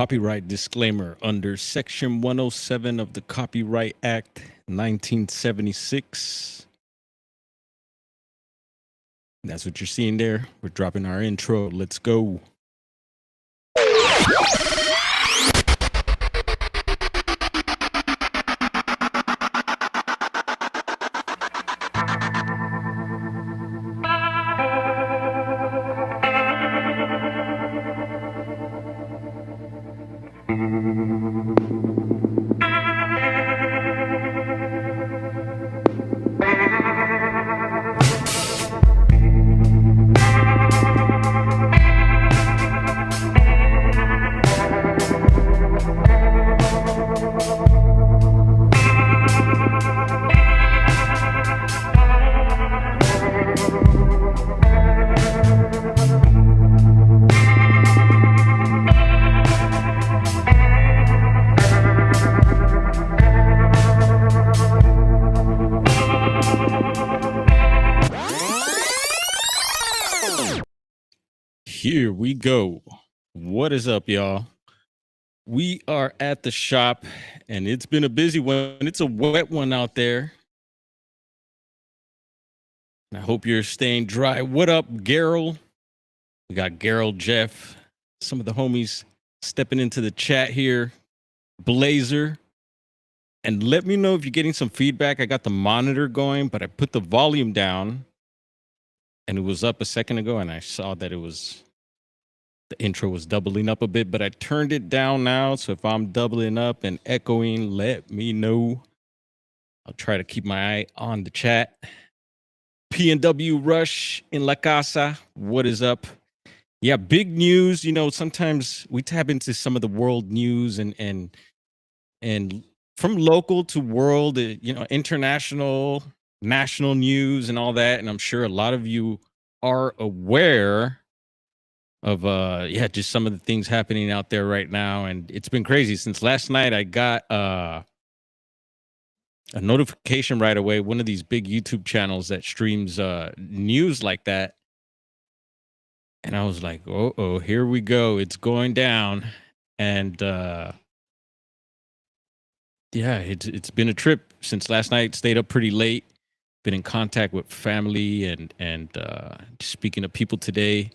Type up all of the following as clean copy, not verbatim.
Copyright disclaimer under Section 107 of the Copyright Act 1976. That's what you're seeing there. We're dropping our intro. Let's go. Here we go. What is up, y'all? We are at the shop, and it's been a busy one. It's a wet one out there. I hope you're staying dry. What up, Gerald? We got Gerald, Jeff, some of the homies stepping into the chat here. Blazer. And let me know if you're getting some feedback. I got the monitor going, but I put the volume down, and it was up a second ago, and I saw that the intro was doubling up a bit, but I turned it down now. So if I'm doubling up and echoing, let me know. I'll try to keep my eye on the chat. P&W Rush in La Casa. What is up? Yeah, big news. You know, sometimes we tap into some of the world news and from local to world, you know, international, national news and all that. And I'm sure a lot of you are aware of just some of the things happening out there right now. And it's been crazy. Since last night I got a notification right away, one of these big YouTube channels that streams news like that, and I was like, oh, here we go, it's going down. And it's been a trip since last night. Stayed up pretty late, been in contact with family and speaking to people today.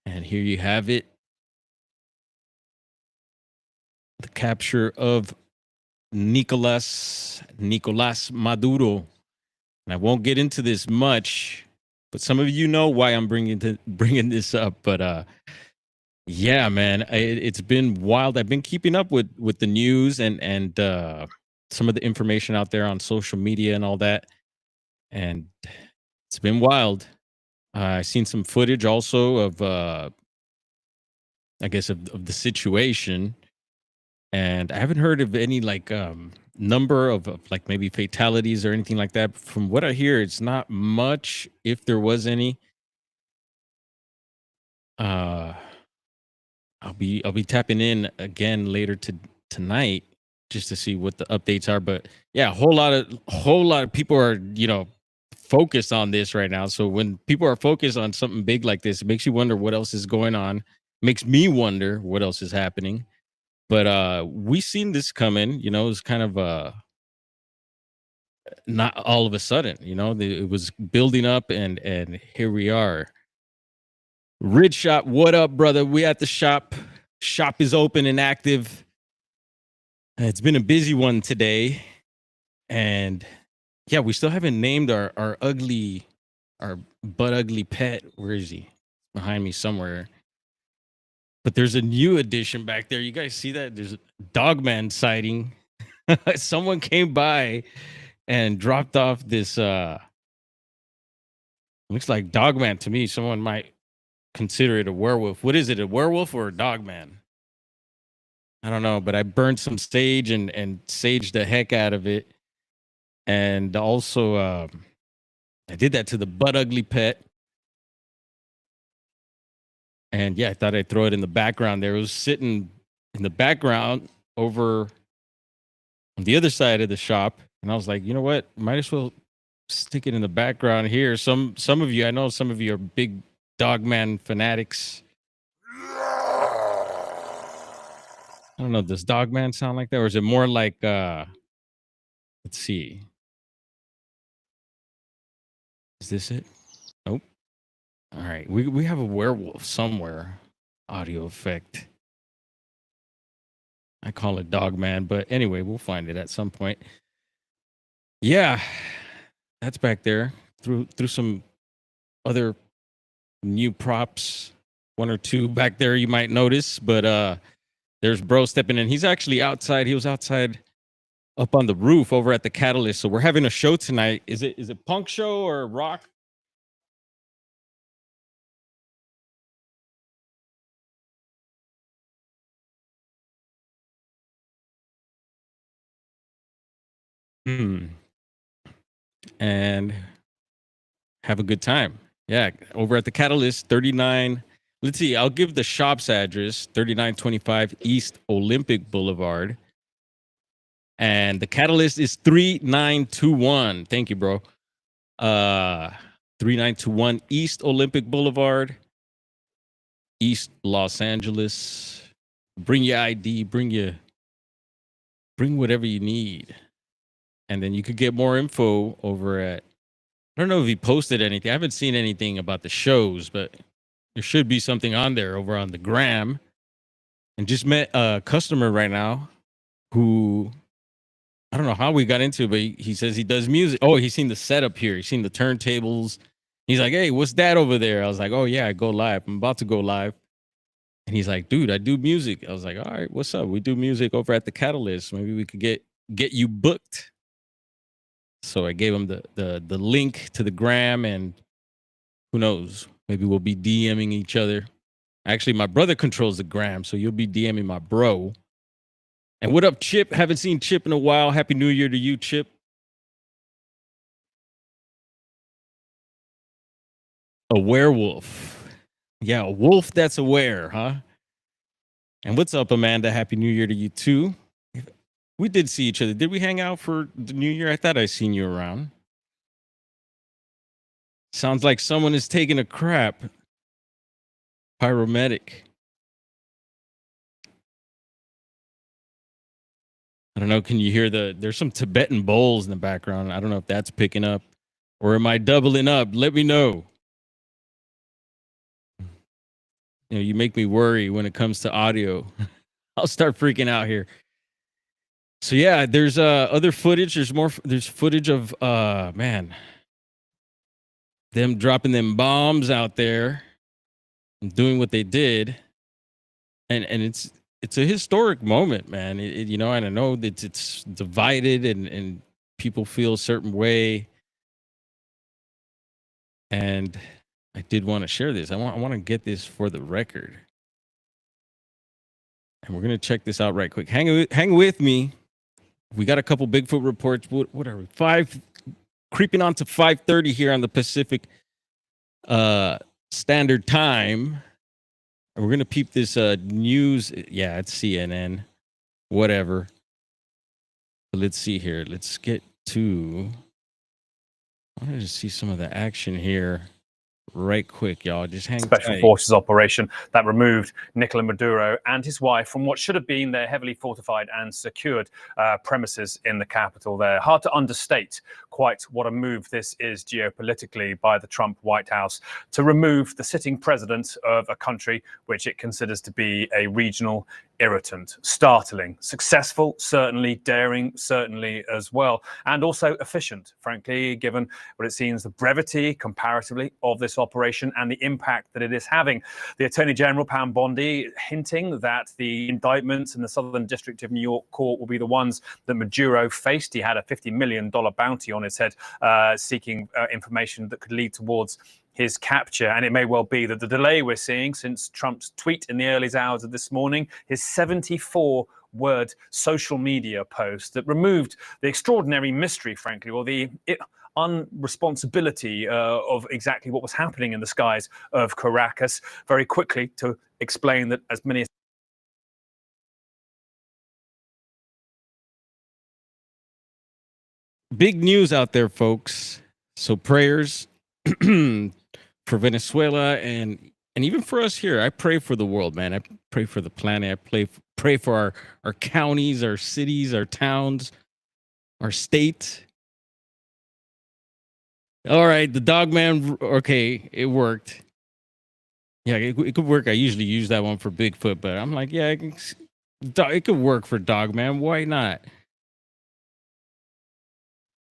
And here you have it. The capture of Nicolas Maduro. And I won't get into this much, but some of you know why I'm bringing this up. But yeah, man, it's been wild. I've been keeping up with the news and some of the information out there on social media and all that. And it's been wild. I've seen some footage also of, I guess, of the situation. And I haven't heard of any like number of like maybe fatalities or anything like that. From what I hear, it's not much, if there was any. I'll be tapping in again later tonight just to see what the updates are. But yeah, a whole lot of people are, you know, focused on this right now. So when people are focused on something big like this, it makes you wonder what else is going on. Makes me wonder what else is happening. But we seen this coming, you know. It's kind of not all of a sudden, you know. It was building up, and here we are. Rid Shop, what up, brother? We at the shop. Shop is open and active. It's been a busy one today, and yeah, we still haven't named our butt ugly pet. Where is he? Behind me somewhere. But there's a new addition back there. You guys see that? There's a Dog Man sighting. Someone came by and dropped off this looks like Dog Man to me. Someone might consider it a werewolf. What is it? A werewolf or a Dog Man? I don't know, but I burned some sage and saged the heck out of it. And also I did that to the butt ugly pet. And yeah, I thought I'd throw it in the background there. It was sitting in the background over on the other side of the shop. And I was like, you know what? Might as well stick it in the background here. Some of you, I know some of you are big Dog Man fanatics. don't know. Does Dog Man sound like that, or is it more like? Let's see. Is this it? Nope. All right. We have a werewolf somewhere. Audio effect. I call it Dog Man, but anyway, we'll find it at some point. Yeah, that's back there. Through some other new props, one or two back there you might notice, but there's bro stepping in. He's actually outside. He was outside up on the roof over at the Catalyst. So we're having a show tonight. Is it punk show or rock? And have a good time. Yeah, over at the Catalyst, 39. Let's see, I'll give the shop's address, 3925 East Olympic Boulevard. And the Catalyst is 3921. Thank you, bro. 3921 East Olympic Boulevard, East Los Angeles. Bring your ID, bring whatever you need. And then you could get more info over at, I don't know if he posted anything. I haven't seen anything about the shows, but there should be something on there over on the gram. And just met a customer right now who, I don't know how we got into it, but he says he does music. Oh, he's seen the setup here. He's seen the turntables. He's like, hey, what's that over there? I was like, oh, yeah, I go live. I'm about to go live. And he's like, dude, I do music. I was like, all right, what's up? We do music over at the Catalyst. Maybe we could get you booked. So I gave him the link to the gram, and who knows? Maybe we'll be DMing each other. Actually, my brother controls the gram, so you'll be DMing my bro. And what up, Chip? Haven't seen Chip in a while. Happy New Year to you, Chip. A werewolf. Yeah, a wolf that's aware, huh? And what's up, Amanda? Happy New Year to you, too. We did see each other. Did we hang out for the New Year? I thought I seen you around. Sounds like someone is taking a crap. Pyromedic. I don't know. Can you hear there's some Tibetan bowls in the background. I don't know if that's picking up, or am I doubling up? Let me know. You know, you make me worry when it comes to audio. I'll start freaking out here. So yeah, there's other footage. There's footage of man, them dropping them bombs out there and doing what they did. And it's a historic moment, man. You know, and I know that it's divided and people feel a certain way. And I did want to share this. I want to get this for the record. And we're gonna check this out right quick. Hang with me. We got a couple Bigfoot reports. What are we? Creeping on to 5:30 here on the Pacific Standard Time. And we're gonna peep this news. Yeah, it's CNN. Whatever. But let's see here. Let's get to. I wanted to see some of the action here. Right quick, y'all. Just hang Special tight. Forces operation that removed Nicolas Maduro and his wife from what should have been their heavily fortified and secured premises in the capital there. Hard to understate quite what a move this is geopolitically by the Trump White House to remove the sitting president of a country which it considers to be a regional irritant. Startling, successful, certainly, daring, certainly as well, and also efficient, frankly, given what it seems the brevity comparatively of this operation and the impact that it is having. The Attorney General, Pam Bondi, hinting that the indictments in the Southern District of New York court will be the ones that Maduro faced. He had a $50 million bounty on his head, seeking information that could lead towards his capture. And it may well be that the delay we're seeing since Trump's tweet in the early hours of this morning, his 74-word social media post that removed the extraordinary mystery, frankly, or the unresponsibility of exactly what was happening in the skies of Caracas, very quickly to explain that as many as big news out there, folks. So prayers for Venezuela and and even for us here, I pray for the world, man. I pray for the planet. I pray for our counties, our cities, our towns, our state. All right, the dog man. Okay, it worked. Yeah, it could work. I usually use that one for Bigfoot, but I'm like, yeah, it could work for dog man. Why not?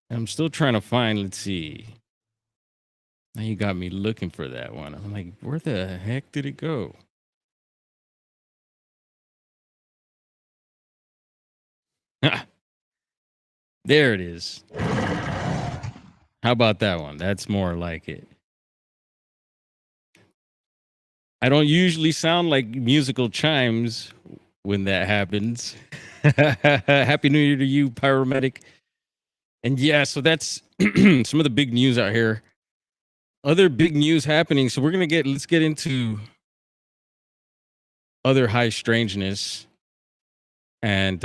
I'm still trying to find. Let's see. Now you got me looking for that one. I'm like, where the heck did it go? There it is. How about that one? That's more like it. I don't usually sound like musical chimes when that happens. Happy New Year to you, Pyromedic. And yeah, so that's some of the big news out here. Other big news happening. So let's get into other high strangeness. And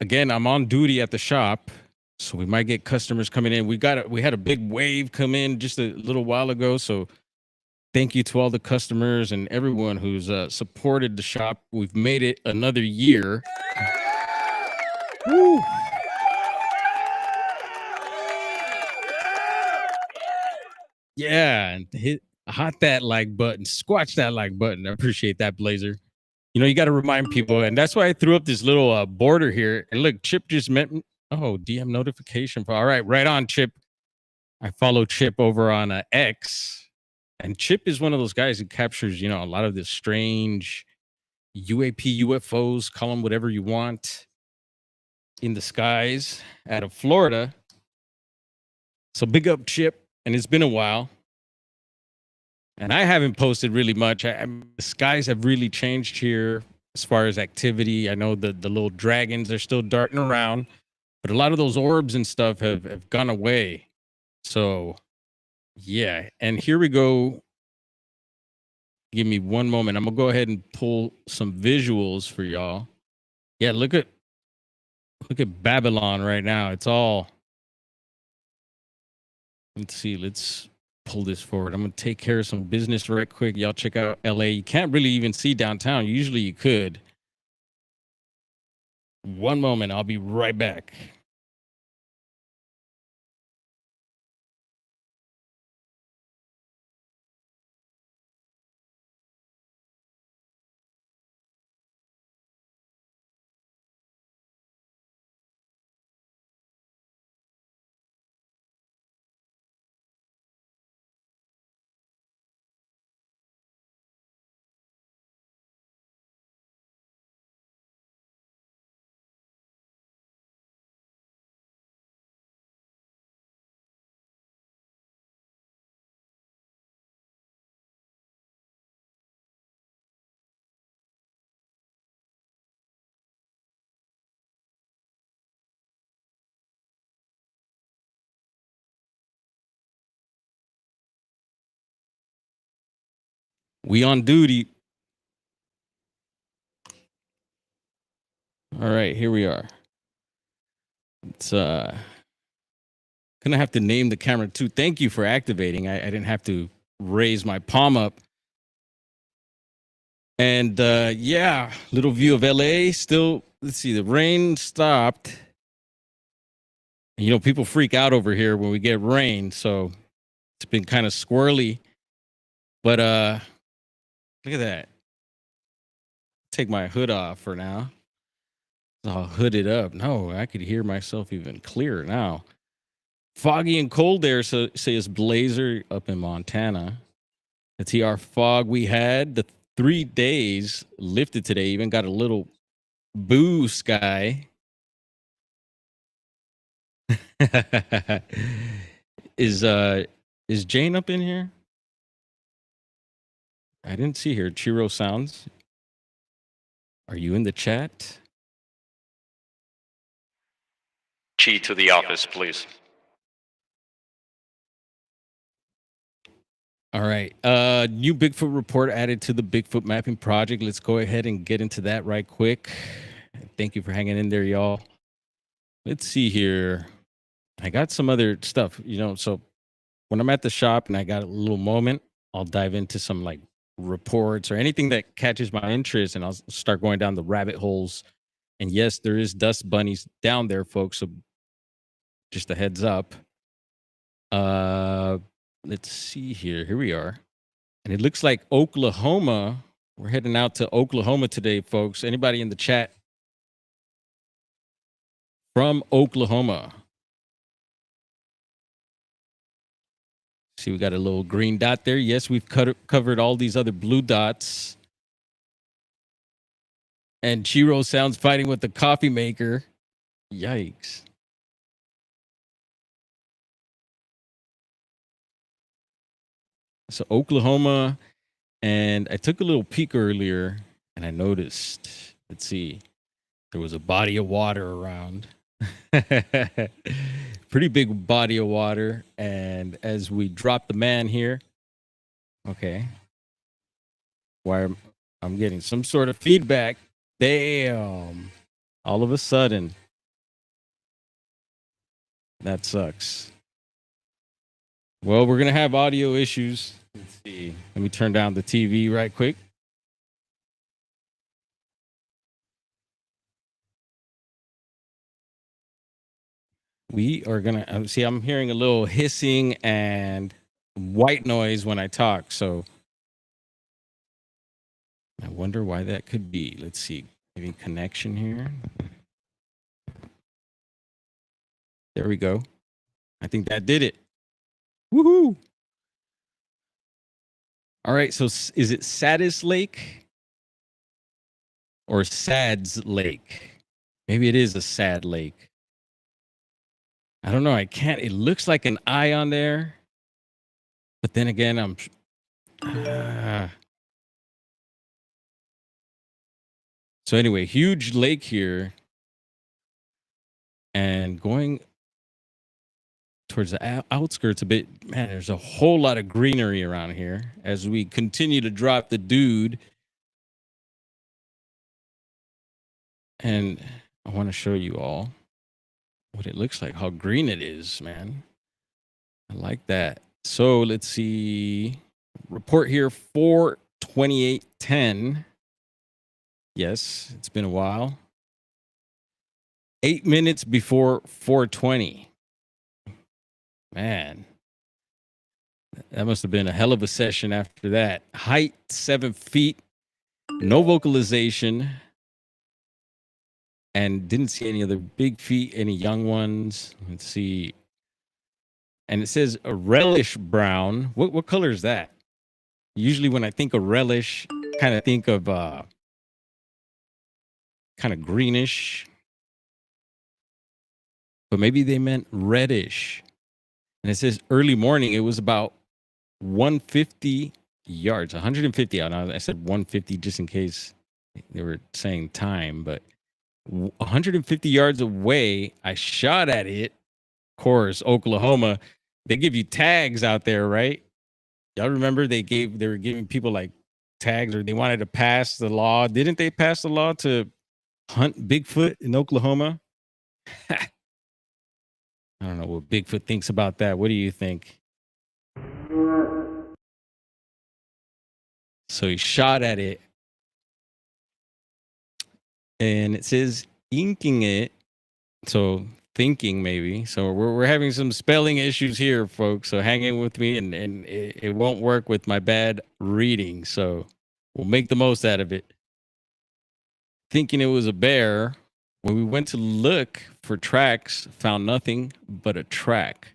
again, I'm on duty at the shop, so we might get customers coming in. We had a big wave come in just a little while ago. So thank you to all the customers and everyone who's supported the shop. We've made it another year. Woo. Yeah, and hot that like button, squash that like button. I appreciate that, Blazer. You know, you got to remind people, and that's why I threw up this little border here. And look, Chip just met me. Oh, DM notification. All right on, Chip. I follow Chip over on X, and Chip is one of those guys who captures, a lot of this strange UAP, UFOs, call them whatever you want, in the skies out of Florida. So big up, Chip. And it's been a while. And I haven't posted really much. The skies have really changed here as far as activity. I know the little dragons are still darting around, but a lot of those orbs and stuff have gone away. So, yeah. And here we go. Give me one moment. I'm going to go ahead and pull some visuals for y'all. Yeah, look at Babylon right now. It's all... Let's see. Let's pull this forward. I'm going to take care of some business right quick. Y'all check out LA. You can't really even see downtown. Usually you could. One moment. I'll be right back. We on duty. All right, here we are. It's gonna have to name the camera too. Thank you for activating. I didn't have to raise my palm up. And yeah, little view of LA. Still, let's see, the rain stopped. People freak out over here when we get rain, so it's been kind of squirrely. But look at that. Take my hood off for now. I'll hood it up. No, I could hear myself even clearer now. Foggy and cold there, so says Blazer up in Montana. The TR fog we had. The 3 days lifted today. Even got a little blue sky. Is Jane up in here? I didn't see her. Chiro Sounds. Are you in the chat? Chi to the office, please. All right. New Bigfoot report added to the Bigfoot mapping project. Let's go ahead and get into that right quick. Thank you for hanging in there, y'all. Let's see here. I got some other stuff, so when I'm at the shop and I got a little moment, I'll dive into some like reports or anything that catches my interest, and I'll start going down the rabbit holes. And yes, there is dust bunnies down there, folks. So just a heads up. Let's see here. Here we are. And it looks like Oklahoma. We're heading out to Oklahoma today, folks. Anybody in the chat from Oklahoma? See, we got a little green dot there. Yes, we've covered all these other blue dots. And Chiro sounds fighting with the coffee maker. Yikes. So Oklahoma, and I took a little peek earlier and I noticed, let's see, there was a body of water around. Pretty big body of water. And as we drop the man here, okay, I'm getting some sort of feedback. Damn. All of a sudden. That sucks. Well, we're going to have audio issues. Let's see. Let me turn down the TV right quick. We are going to see, I'm hearing a little hissing and white noise when I talk. So I wonder why that could be. Let's see. Maybe connection here. There we go. I think that did it. Woohoo. All right. So is it Saddest Lake or Sads Lake? Maybe it is a sad lake. I don't know. I can't. It looks like an eye on there. But then again, I'm. So anyway, huge lake here. And going towards the outskirts a bit, man, there's a whole lot of greenery around here as we continue to drop the dude. And I want to show you all what it looks like, how green it is, man. I like that. So let's see. Report here 4/28/10. Yes, it's been a while. 8 minutes before 4:20. Man, that must have been a hell of a session after that. Height 7 feet, no vocalization, and didn't see any other big feet, any young ones. Let's see. And it says a relish brown. What color is that? Usually when I think of relish, kind of think of kind of greenish. But maybe they meant reddish. And it says early morning. It was about 150 yards, 150 out. I said 150 just in case they were saying time, but 150 yards away, I shot at it. Of course, Oklahoma, they give you tags out there, right? Y'all remember they were giving people like tags, or they wanted to pass the law. Didn't they pass the law to hunt Bigfoot in Oklahoma? I don't know what Bigfoot thinks about that. What do you think? So he shot at it. And it says inking it. So thinking maybe. So we're having some spelling issues here, folks. So hang in with me, and it won't work with my bad reading. So we'll make the most out of it. Thinking it was a bear. When we went to look for tracks, found nothing but a track.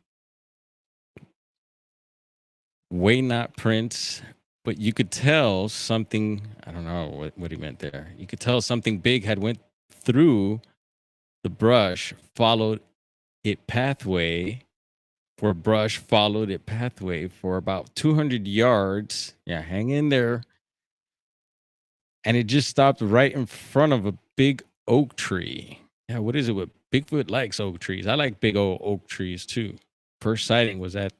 Way not prints, but you could tell something, I don't know what he meant there. You could tell something big had went through the brush, followed it pathway for about 200 yards. Yeah, hang in there. And it just stopped right in front of a big oak tree. Yeah, what is it with Bigfoot likes oak trees? I like big old oak trees too. First sighting was it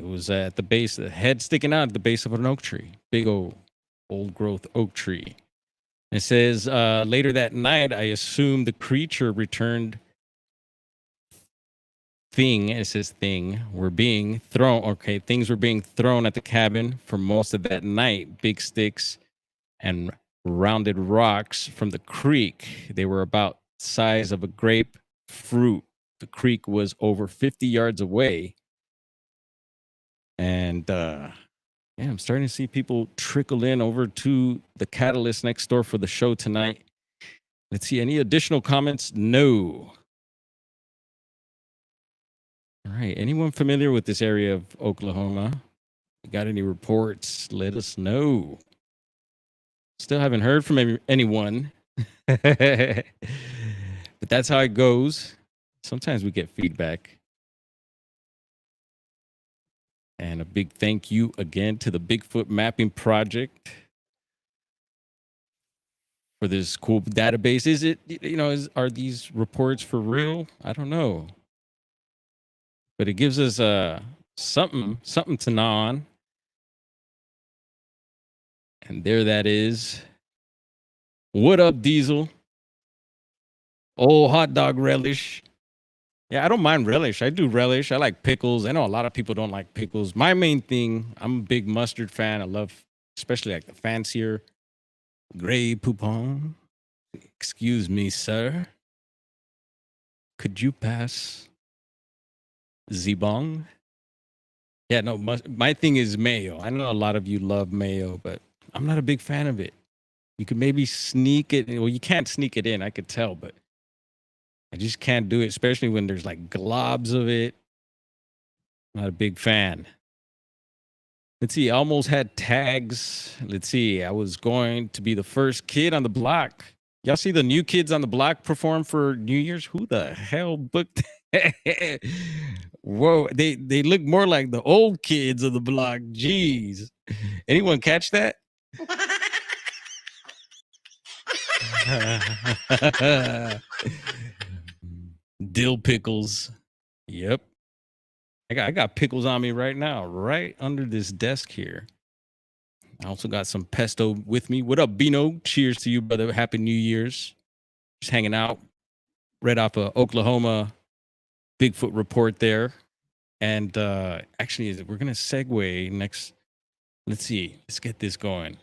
was at the base, the head sticking out at the base of an oak tree. Big old growth oak tree. It says later that night, I assumed the creature returned thing, it says thing, were being thrown. Okay, things were being thrown at the cabin for most of that night. Big sticks and rounded rocks from the creek. They were about the size of a grapefruit. The creek was over 50 yards away. And yeah, I'm starting to see people trickle in over to the Catalyst next door for the show tonight. Let's see, any additional comments? No. All right, anyone familiar with this area of Oklahoma? Got any reports? Let us know. Still haven't heard from anyone. But that's how it goes. Sometimes we get feedback. And a big thank you again to the Bigfoot Mapping Project for this cool database. Is it, are these reports for real? I don't know. But it gives us something to gnaw on. And there that is. What up, Diesel? Oh, hot dog relish. Yeah, I don't mind relish. I do relish. I like pickles. I know a lot of people don't like pickles. My main thing, I'm a big mustard fan. I love, especially like the fancier Grey Poupon. Excuse me, sir. Could you pass Zibong? Yeah, no, my thing is mayo. I know a lot of you love mayo, but I'm not a big fan of it. You could maybe sneak it. Well, you can't sneak it in. I could tell, but I just can't do it, especially when there's like globs of it. Not a big fan. Let's see. I almost had tags. Let's see. I was going to be the first kid on the block. Y'all see the new kids on the block perform for New Year's? Who the hell booked? Whoa. They look more like the old kids of the block. Jeez. Anyone catch that? Dill pickles. Yep. I got pickles on me right now, right under this desk here. I also got some pesto with me. What up, Bino? Cheers to you, brother. Happy New Year's. Just hanging out right off of Oklahoma Bigfoot report there. And actually, we're going to segue next. Let's see. Let's get this going.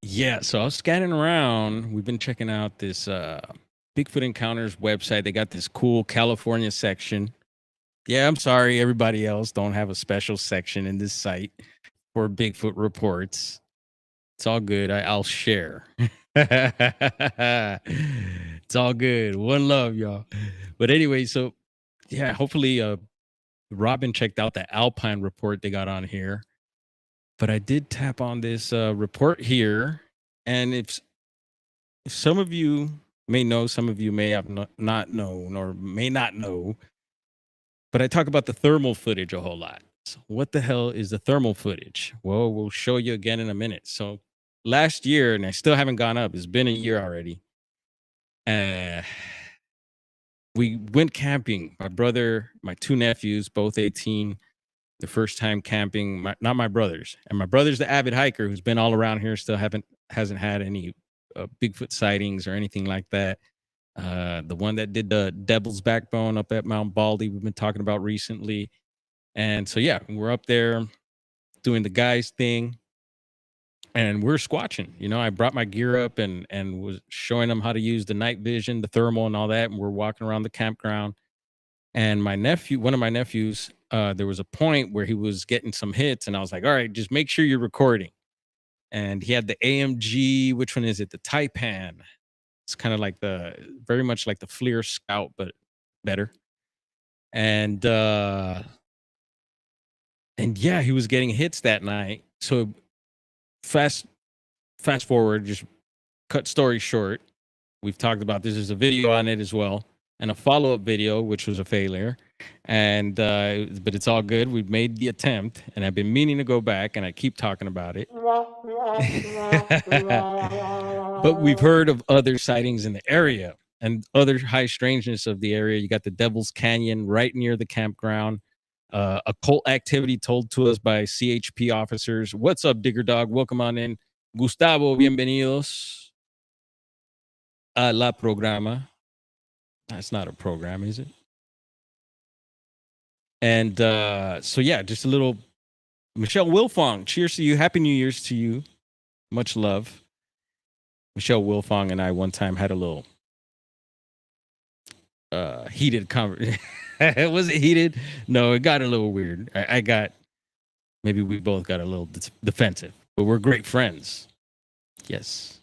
Yeah, so I was scanning around. We've been checking out this Bigfoot Encounters website. They got this cool California section. Yeah, I'm sorry, everybody else don't have a special section in this site for Bigfoot reports. It's all good. I'll share. It's all good. One love, y'all. But anyway, so yeah, hopefully Robin checked out the Alpine report they got on here. But I did tap on this report here, and if some of you may know, some of you may have not known or may not know, but I talk about the thermal footage a whole lot. So what the hell is the thermal footage? Well, we'll show you again in a minute. So last year, and I still haven't gone up, it's been a year already. We went camping. My brother, my two nephews, both 18, the first time camping, not my brothers. And my brother's the avid hiker who's been all around here, still hasn't had any Bigfoot sightings or anything like that. The one that did the Devil's Backbone up at Mount Baldy, we've been talking about recently. And so, yeah, we're up there doing the guys thing. And we're squatching. I brought my gear up and was showing them how to use the night vision, the thermal and all that. And we're walking around the campground. And one of my nephews, there was a point where he was getting some hits. And I was like, all right, just make sure you're recording. And he had the AMG, which one is it? The Taipan. It's kind of like very much like the FLIR Scout, but better. And yeah, he was getting hits that night. So fast forward, just cut story short. We've talked about this. There's a video on it as well, and a follow-up video, which was a failure. And but it's all good. We've made the attempt, and I've been meaning to go back, and I keep talking about it. But we've heard of other sightings in the area and other high strangeness of the area. You got the Devil's Canyon right near the campground. Occult activity told to us by CHP officers. What's up, Digger Dog? Welcome on in. Gustavo, bienvenidos a la programa. That's not a program, is it? And so yeah, just a little Michelle Wilfong. Cheers to you. Happy New Year's to you. Much love. Michelle Wilfong and I one time had a little heated conversation. Was it heated? No, it got a little weird. I got, maybe we both got a little defensive, but we're great friends. Yes.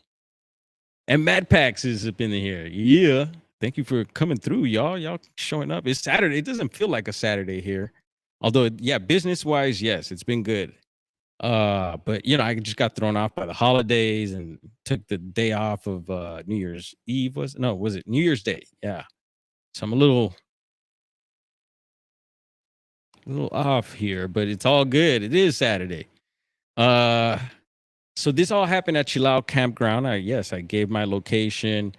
And Mad Pax is up in here. Yeah. Thank you for coming through, y'all. Y'all showing up. It's Saturday. It doesn't feel like a Saturday here. Although, yeah, business wise, yes, it's been good. But you know, I just got thrown off by the holidays and took the day off of New Year's Eve. Was it New Year's Day? Yeah. So I'm a little off here, but it's all good. It is Saturday. So this all happened at Chilao Campground. I gave my location.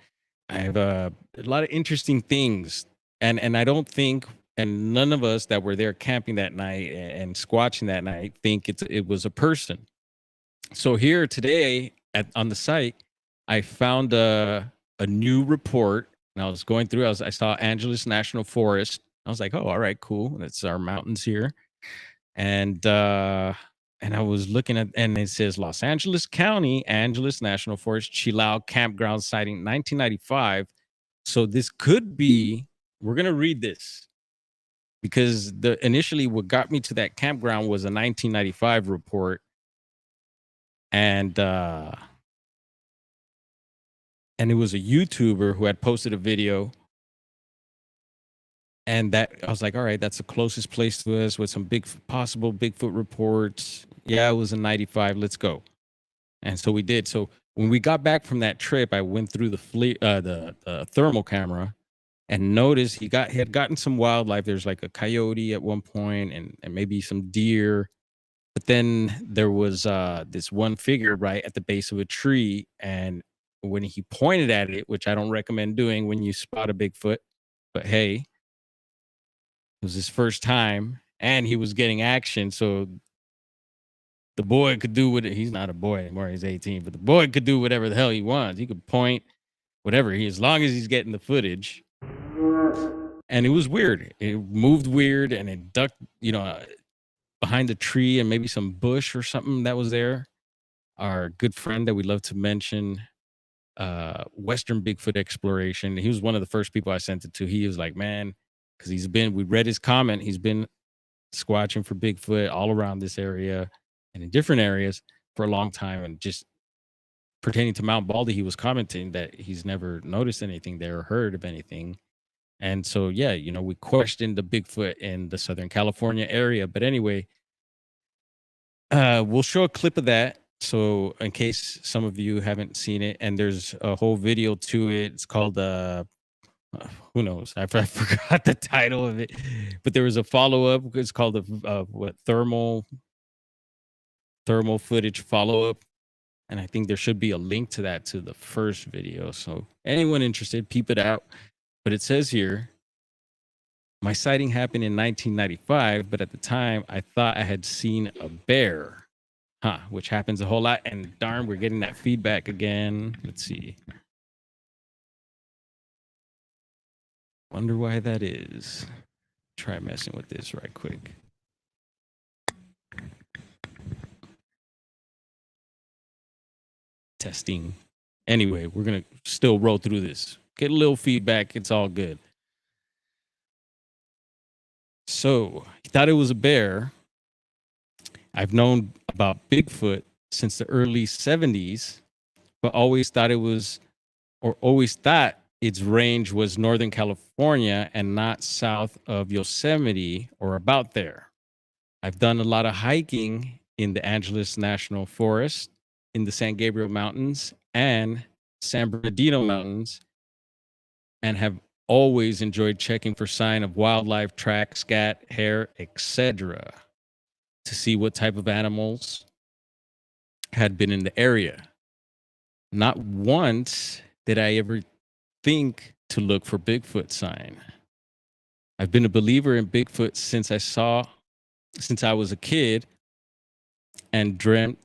I have a lot of interesting things, and I don't think, and none of us that were there camping that night and squatching that night think it was a person. So here today on the site, I found a new report, and I was going through. I saw Angeles National Forest. I was like, oh, all right, cool. That's our mountains here, and I was looking at, and it says Los Angeles County, Angeles National Forest, Chilao Campground sighting, 1995. So this could be. We're gonna read this because initially what got me to that campground was a 1995 report, and it was a YouTuber who had posted a video, and that I was like, all right, that's the closest place to us with some possible Bigfoot reports. Yeah, it was in 95. Let's go. And so we did. So when we got back from that trip, I went through the thermal camera and noticed he had gotten some wildlife. There's like a coyote at one point and maybe some deer. But then there was this one figure right at the base of a tree. And when he pointed at it, which I don't recommend doing when you spot a Bigfoot, but hey, it was his first time and he was getting action. So the boy could do what he's not a boy anymore. He's 18, but the boy could do whatever the hell he wants. He could point whatever as long as he's getting the footage. And it was weird. It moved weird and it ducked, behind the tree and maybe some bush or something that was there. Our good friend that we love to mention, Western Bigfoot Exploration. He was one of the first people I sent it to. He was like, man, because we read his comment. He's been squatching for Bigfoot all around this area and in different areas for a long time. And just pertaining to Mount Baldy, he was commenting that he's never noticed anything there or heard of anything. And so, yeah, we questioned the Bigfoot in the Southern California area. But anyway, we'll show a clip of that. So in case some of you haven't seen it, and there's a whole video to it. It's called, who knows? I forgot the title of it, but there was a follow-up. It's called what thermal footage follow-up. And I think there should be a link to that to the first video. So anyone interested, peep it out. But it says here, my sighting happened in 1995, but at the time I thought I had seen a bear, which happens a whole lot. And darn, we're getting that feedback again. Let's see. Wonder why that is. Try messing with this right quick. Testing. Anyway, we're going to still roll through this. Get a little feedback. It's all good. So he thought it was a bear. I've known about Bigfoot since the early 70s, but always thought its range was Northern California and not south of Yosemite or about there. I've done a lot of hiking in the Angeles National Forest, in the San Gabriel Mountains and San Bernardino Mountains, and have always enjoyed checking for sign of wildlife, track, scat, hair, etc., to see what type of animals had been in the area. Not once did I ever think to look for Bigfoot sign. I've been a believer in Bigfoot since I was a kid and dreamt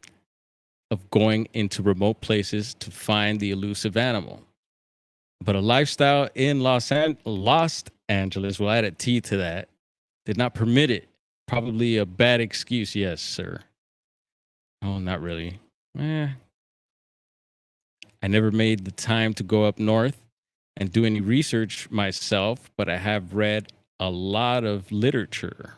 of going into remote places to find the elusive animal. But a lifestyle in Los Angeles, we'll add a T to that, did not permit it. Probably a bad excuse, yes, sir. Oh, not really. I never made the time to go up north and do any research myself, but I have read a lot of literature.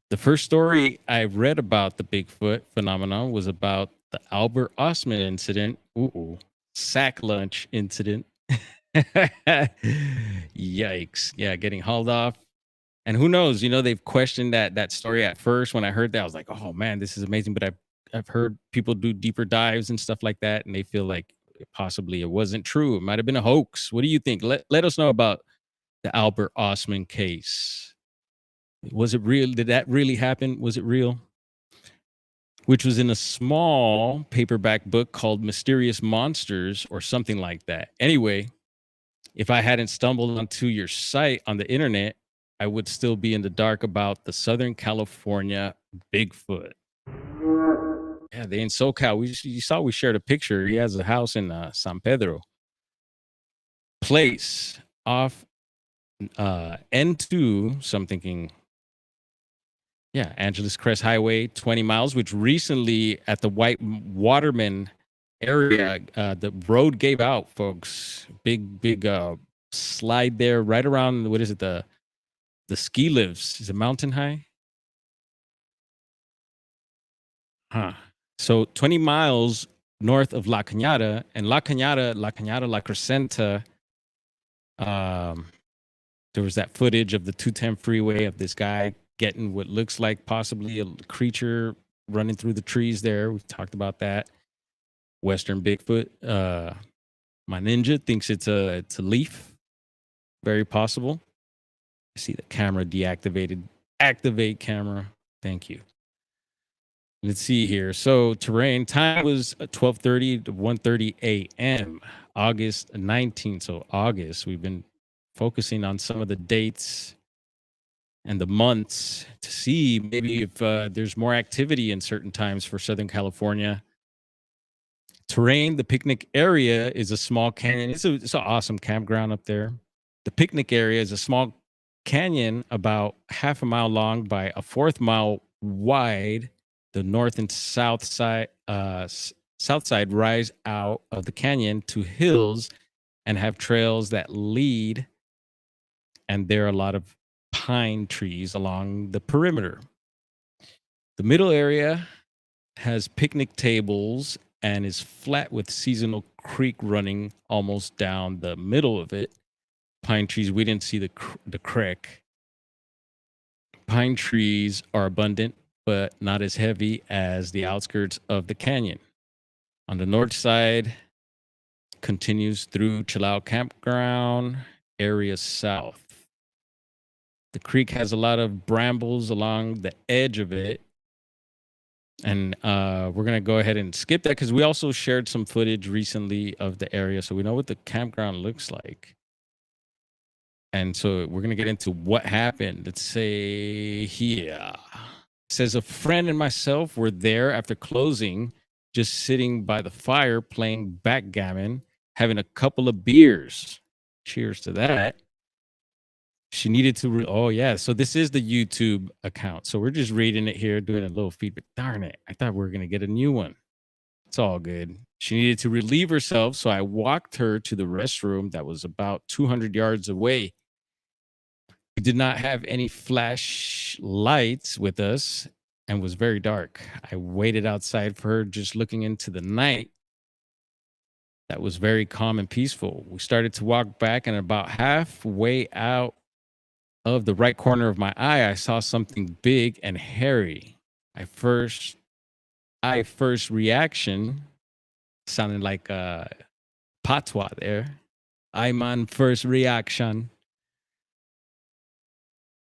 The first story I read about the Bigfoot phenomenon was about the Albert Osman incident. Ooh, sack lunch incident. Yikes. Yeah, getting hauled off. And who knows, they've questioned that story at first. When I heard that, I was like, oh man, this is amazing. But I've heard people do deeper dives and stuff like that, and they feel like possibly it wasn't true. It might have been a hoax. What do you think? Let us know about the Albert Osman case. Was it real? Did that really happen? Was it real? Which was in a small paperback book called Mysterious Monsters or something like that. Anyway, if I hadn't stumbled onto your site on the internet, I would still be in the dark about the Southern California Bigfoot. Yeah, they in SoCal. You saw we shared a picture. He has a house in San Pedro Place off N2. So I'm thinking, yeah, Angeles Crest Highway, 20 miles, which recently at the White Waterman area, the road gave out, folks. Big slide there right around, what is it, the ski lifts. Is it Mountain High? Huh. So 20 miles north of La Cañada, and La Cañada, La Crescenta, there was that footage of the 210 freeway of this guy getting what looks like possibly a creature running through the trees there. We've talked about that. Western Bigfoot. My ninja thinks it's a leaf. Very possible. I see the camera deactivated. Activate camera. Thank you. Let's see here. So terrain time was 12:30 to 1:30 a.m. August 19th. So August. We've been focusing on some of the dates and the months to see maybe if there's more activity in certain times for Southern California. Terrain, the picnic area is a small canyon. It's an awesome campground up there. The picnic area is a small canyon about half a mile long by a fourth mile wide. The north and south side rise out of the canyon to hills and have trails that lead. And there are a lot of pine trees along the perimeter. The middle area has picnic tables and is flat with seasonal creek running almost down the middle of it. Pine trees, we didn't see the creek. Pine trees are abundant, but not as heavy as the outskirts of the canyon. On the north side, continues through Chill Out Campground, area south. The creek has a lot of brambles along the edge of it. And we're going to go ahead and skip that because we also shared some footage recently of the area. So we know what the campground looks like. And so we're going to get into what happened. Let's say here. It says a friend and myself were there after closing, just sitting by the fire playing backgammon, having a couple of beers. Cheers to that. She needed to, oh yeah. So this is the YouTube account. So we're just reading it here, doing a little feedback. Darn it. I thought we were going to get a new one. It's all good. She needed to relieve herself. So I walked her to the restroom that was about 200 yards away. We did not have any flashlights with us and was very dark. I waited outside for her, just looking into the night. That was very calm and peaceful. We started to walk back, and about halfway out of the right corner of my eye, I saw something big and hairy. First reaction sounded like patois there. First reaction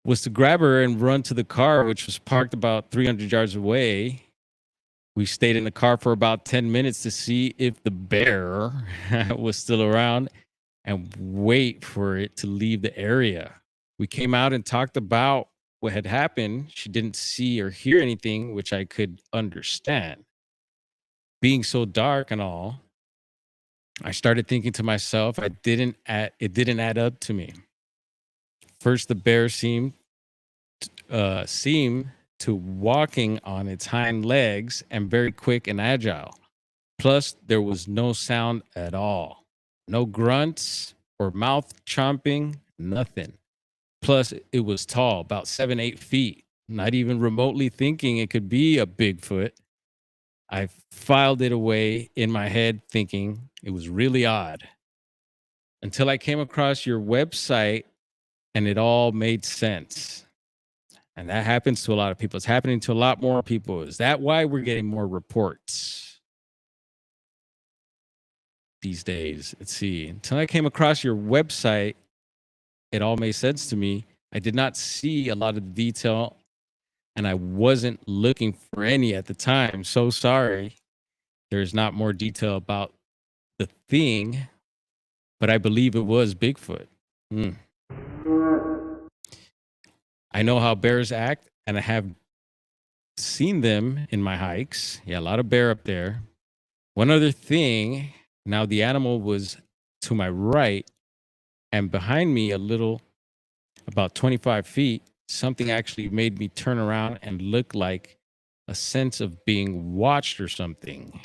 was to grab her and run to the car, which was parked about 300 yards away. We stayed in the car for about 10 minutes to see if the bear was still around and wait for it to leave the area. We came out and talked about what had happened. She didn't see or hear anything, which I could understand. Being so dark and all, I started thinking to myself, it didn't add up to me. First, the bear seemed to walking on its hind legs and very quick and agile. Plus, there was no sound at all. No grunts or mouth chomping, nothing. Plus, it was tall, about 7, 8 feet. Not even remotely thinking it could be a Bigfoot. I filed it away in my head, thinking it was really odd until I came across your website and it all made sense. And that happens to a lot of people. It's happening to a lot more people. Is that why we're getting more reports these days? Let's see. Until I came across your website, it all made sense to me. I did not see a lot of detail and I wasn't looking for any at the time. So sorry. There's not more detail about the thing, but I believe it was Bigfoot. I know how bears act, and I have seen them in my hikes. Yeah, a lot of bear up there. One other thing, now the animal was to my right and behind me a little, about 25 feet. Something actually made me turn around and look like a sense of being watched or something.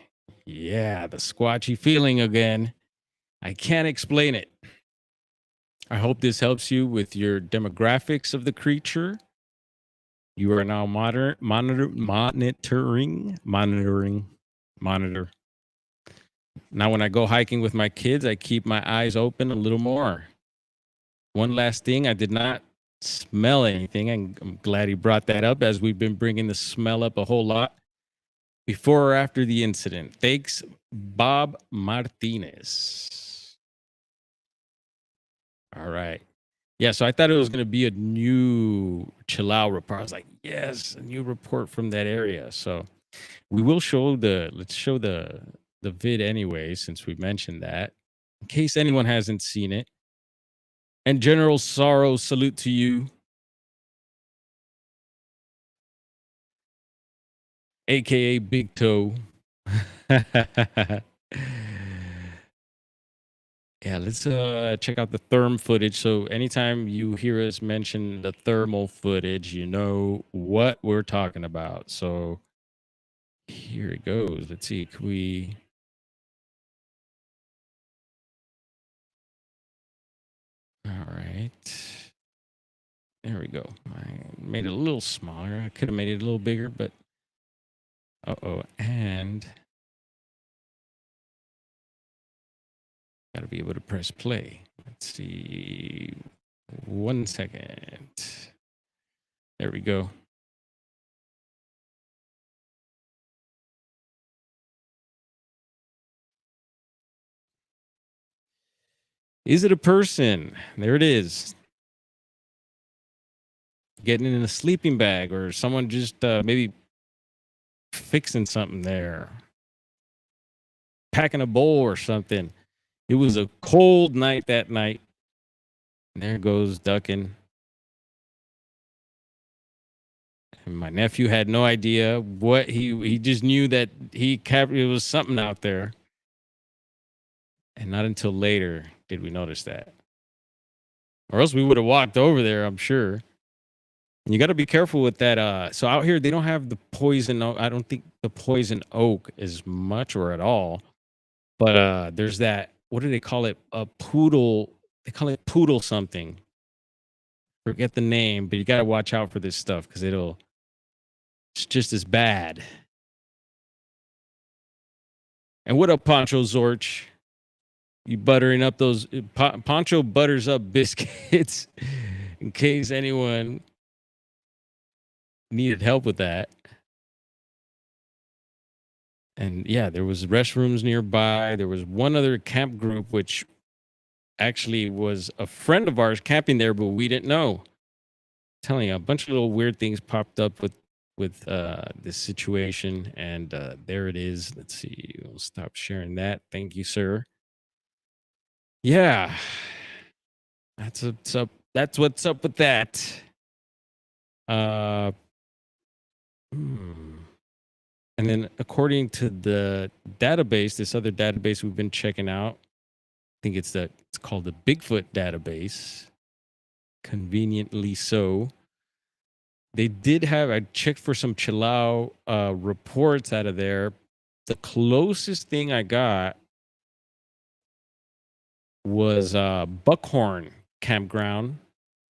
Yeah, the squatchy feeling again. I can't explain it. I hope this helps you with your demographics of the creature. You are now monitor. Now, when I go hiking with my kids, I keep my eyes open a little more. One last thing, I did not smell anything. I'm glad he brought that up, as we've been bringing the smell up a whole lot before or after the incident. Thanks, Bob Martinez. All right. Yeah, so I thought it was going to be a new Chilau report. I was like, yes, a new report from that area. So we will let's show the vid anyway, since we mentioned that, in case anyone hasn't seen it. And General Sorrow, salute to you, aka Big Toe. Yeah, let's check out the therm footage. So anytime you hear us mention the thermal footage, you know what we're talking about. So here it goes. Let's see. Can we? All right. There we go. I made it a little smaller. I could have made it a little bigger, but and gotta be able to press play. Let's see. 1 second. There we go. Is it a person? There it is. Getting in a sleeping bag, or someone just maybe fixing something there, packing a bowl or something. It was a cold night that night. And there goes ducking. And my nephew had no idea what he just knew that it was something out there. And not until later did we notice that. Or else we would have walked over there, I'm sure. And you got to be careful with that. So out here, they don't have the poison oak. I don't think the poison oak is much or at all. But there's that, what do they call it? A poodle. They call it poodle something. Forget the name, but you got to watch out for this stuff because it's just as bad. And what up, Poncho Zorch? You buttering up those, Poncho butters up biscuits in case anyone needed help with that. And yeah, there was restrooms nearby. There was one other camp group, which actually was a friend of ours camping there, but we didn't know. I'm telling you, a bunch of little weird things popped up with this situation, and there it is. Let's see. We'll stop sharing that. Thank you, sir. Yeah, that's what's up. That's what's up with that. And then according to the database, this other database we've been checking out, think it's called the Bigfoot database. Conveniently so. They did have, I checked for some Chilau reports out of there. The closest thing I got was Buckhorn Campground,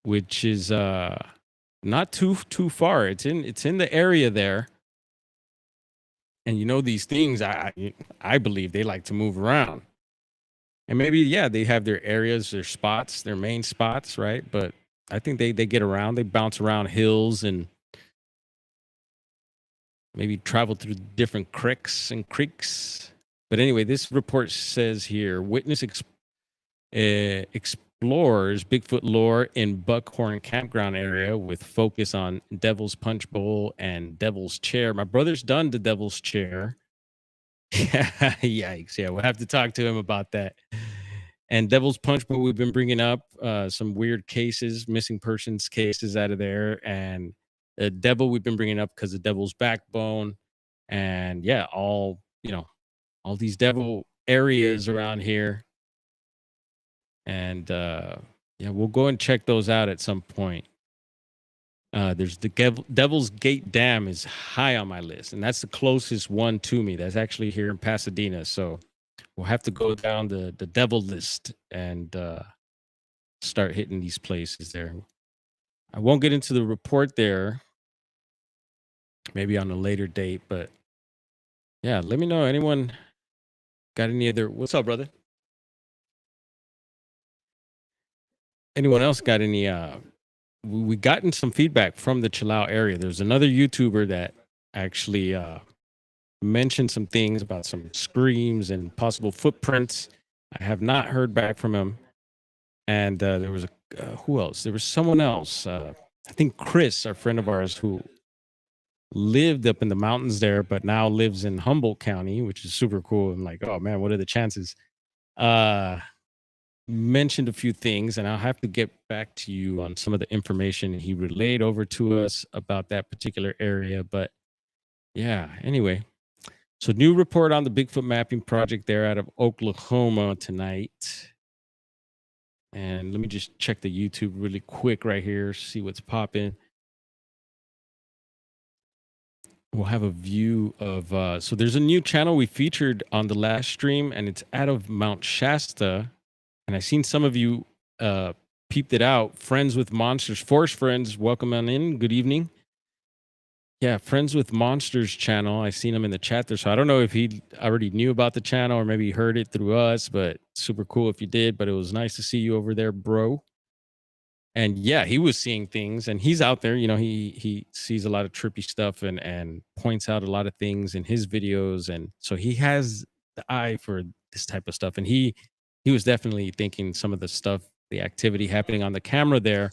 which is not too far. It's in the area there. And you know, these things, I believe they like to move around. And maybe, yeah, they have their areas, their spots, their main spots, right? But I think they get around, they bounce around hills and maybe travel through different creeks and creeks. But anyway, this report says here, witness explores Bigfoot lore in Buckhorn Campground area with focus on Devil's Punch Bowl and Devil's Chair. My brother's done the Devil's Chair. Yikes. Yeah, we'll have to talk to him about that. And Devil's Punch Bowl, we've been bringing up some weird cases, missing persons cases out of there. And the Devil, we've been bringing up because of Devil's Backbone. And yeah, all these devil areas around here. And yeah, we'll go and check those out at some point. There's the Devil's Gate Dam is high on my list, and that's the closest one to me. That's actually here in Pasadena. So we'll have to go down the devil list and start hitting these places there. I won't get into the report there, maybe on a later date, but yeah, let me know. Anyone got any other? What's up, brother? Anyone else got any? We gotten some feedback from the Chilau area. There's another YouTuber that actually mentioned some things about some screams and possible footprints. I have not heard back from him. And there was who else? There was someone else. I think Chris, our friend of ours, who lived up in the mountains there, but now lives in Humboldt County, which is super cool. I'm like, oh man, what are the chances? Mentioned a few things, and I'll have to get back to you on some of the information he relayed over to us about that particular area. But yeah, anyway, so new report on the Bigfoot mapping project there out of Oklahoma tonight. And let me just check the YouTube really quick right here, see what's popping. We'll have a view of so there's a new channel we featured on the last stream, and it's out of Mount Shasta. And I seen some of you peeped it out. Friends with Monsters, Forest Friends, welcome on in. Good evening. Yeah, Friends with Monsters channel. I seen him in the chat there. So I don't know if he already knew about the channel or maybe he heard it through us, but super cool if you did. But it was nice to see you over there, bro. And yeah, he was seeing things, and he's out there. You know, he sees a lot of trippy stuff and points out a lot of things in his videos. And so he has the eye for this type of stuff. And he was definitely thinking some of the stuff, the activity happening on the camera there